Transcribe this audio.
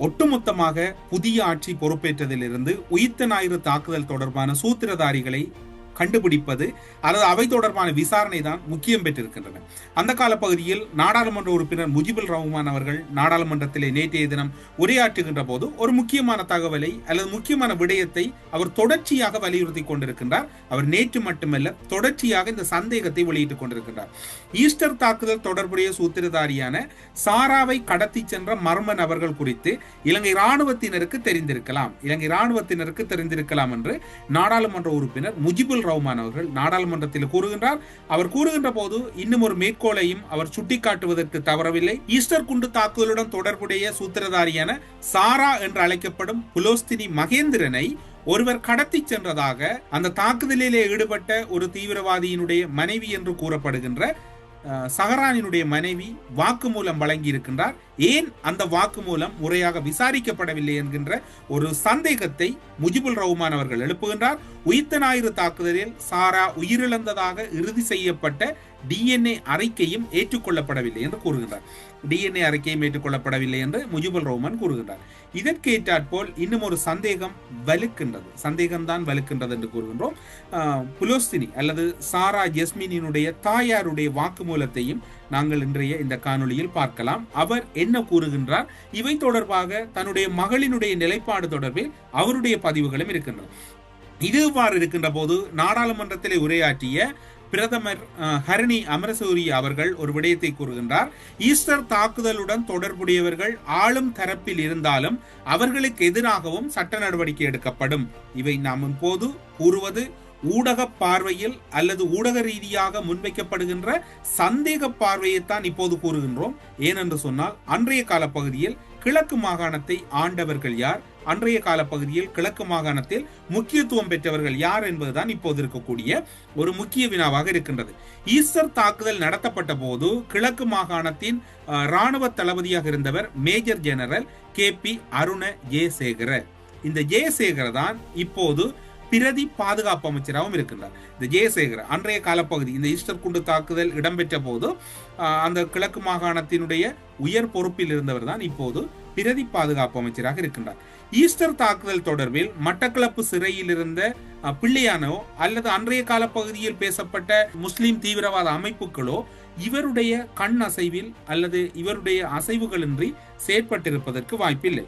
ஒட்டுமொத்தமாக புதிய ஆட்சி பொறுப்பேற்றதிலிருந்து உயிர்த்த ஞாயிறு தாக்குதல் தொடர்பான சூத்திரதாரிகளை கண்டுபிடிப்பது அல்லது அவை தொடர்பான விசாரணை தான் முக்கியம் பெற்றிருக்கின்றன. அந்த காலப்பகுதியில் நாடாளுமன்ற உறுப்பினர் முஜிபுர் ரஹ்மான் அவர்கள் நாடாளுமன்றத்திலே நேற்றைய தினம் உரையாற்றுகின்ற போது ஒரு முக்கியமான தகவலை அல்லது முக்கியமான விடயத்தை அவர் தொடர்ச்சியாக வலியுறுத்தி கொண்டிருக்கின்றார். அவர் நேற்று மட்டுமல்ல, தொடர்ச்சியாக இந்த சந்தேகத்தை வெளியிட்டுக் கொண்டிருக்கின்றார். ஈஸ்டர் தாக்குதல் தொடர்புடைய சூத்திரதாரியான சாராவை கடத்தி சென்ற மர்ம நபர்கள் குறித்து இலங்கை இராணுவத்தினருக்கு தெரிந்திருக்கலாம் என்று நாடாளுமன்ற உறுப்பினர் முஜிபுர் ரஹ்மான் அவர்கள் நாடாளுமன்றத்தில் கூறுகின்றார். அவர் கூறுகின்ற போது இன்னும் ஒரு மேற்கோளையும் அவர் சுட்டிக்காட்டுவதற்கு தவறவில்லை. ஈஸ்டர் குண்டு தாக்குதலுடன் தொடர்புடைய சூத்திரதாரியான சாரா என்று அழைக்கப்படும் புலோஸ்தினி மகேந்திரனை ஒருவர் கடத்தி சென்றதாக அந்த தாக்குதலிலே ஈடுபட்ட ஒரு தீவிரவாதியினுடைய மனைவி என்று கூறப்படுகின்ற சஹரானினுடைய மனைவி வாக்குமூலம் வழங்கி இருக்கின்றார். ஏன் அந்த வாக்குமூலம் முறையாக விசாரிக்கப்படவில்லை என்கின்ற ஒரு சந்தேகத்தை முஜிபுர் ரஹ்மான் அவர்கள் எழுப்புகின்றார். உயிர்த்த ஞாயிறு தாக்குதலில் சாரா உயிரிழந்ததாக இறுதி செய்யப்பட்ட டிஎன்ஏ அறிக்கையும் ஏற்றுக்கொள்ளப்படவில்லை என்று கூறுகின்றார். டிஎன்ஏ அறிக்கையும் ஏற்றுக்கொள்ளப்படவில்லை என்று முஜிபுர் ரஹ்மான் கூறுகின்றார். இதற்கு ஏற்றாற்போல் இன்னும் ஒரு சந்தேகம்தான் வலுக்கின்றது என்று கூறுகின்றோம். புலோஸ்தினி அல்லது சாரா ஜஸ்மினினுடைய தாயாருடைய வாக்குமூலத்தையும் நாங்கள் இன்றைய இந்த காணொளியில் பார்க்கலாம். அவர் என்ன கூறுகின்றார், இவை தொடர்பாக தன்னுடைய மகளினுடைய நிலைப்பாடு தொடர்பில் அவருடைய பதிவுகளும் இருக்கின்றன. இதுவாறு இருக்கின்ற போது நாடாளுமன்றத்திலே உரையாற்றிய பிரதமர் ஹரணி அமரசூரிய அவர்கள் ஒரு விடயத்தை கூறுகின்றார். ஈஸ்டர் தாக்குதலுடன் தொடர்புடையவர்கள் ஆளும் தரப்பில் இருந்தாலும் அவர்களுக்கு எதிராகவும் சட்ட நடவடிக்கை எடுக்கப்படும். இவை நாம் இப்போது கூறுவது ஊடக பார்வையில் அல்லது ஊடக ரீதியாக முன்வைக்கப்படுகின்ற சந்தேக பார்வையைத்தான் இப்போது கூறுகின்றோம். ஏனென்று சொன்னால் அன்றைய காலப்பகுதியில் கிழக்கு மாகாணத்தை ஆண்டவர்கள் யார், அன்றைய காலப்பகுதியில் கிழக்கு மாகாணத்தில் முக்கியத்துவம் பெற்றவர்கள் யார் என்பதுதான் இப்போது இருக்கக்கூடிய ஒரு முக்கிய வினாவாக இருக்கின்றது. ஈஸ்டர் தாக்குதல் நடத்தப்பட்ட போது கிழக்கு மாகாணத்தின் இராணுவ தளபதியாக இருந்தவர் major general KP Aruna Jayasekara. இந்த ஜெயசேகர தான் இப்போது பிரதி பாதுகாப்பு அமைச்சராகவும் இருக்கின்றார். இந்த ஜெயசேகர அன்றைய காலப்பகுதி இந்த ஈஸ்டர் குண்டு தாக்குதல் இடம்பெற்ற போது அந்த கிழக்கு மாகாணத்தினுடைய உயர் பொறுப்பில் இருந்தவர் தான் இப்போது பிரதி பாதுகாப்பு அமைச்சராக இருக்கின்றார். ஈஸ்டர் தாக்குதல் தொடர்பில் மட்டக்களப்பு சிறையில் இருந்த பிள்ளையானோ அல்லது அன்றைய காலப்பகுதியில் பேசப்பட்ட முஸ்லிம் தீவிரவாத அமைப்புகளோ இவருடைய கண் அசைவில் அல்லது இவருடைய அசைவுகளின்றி செயற்பட்டிருப்பதற்கு வாய்ப்பில்லை.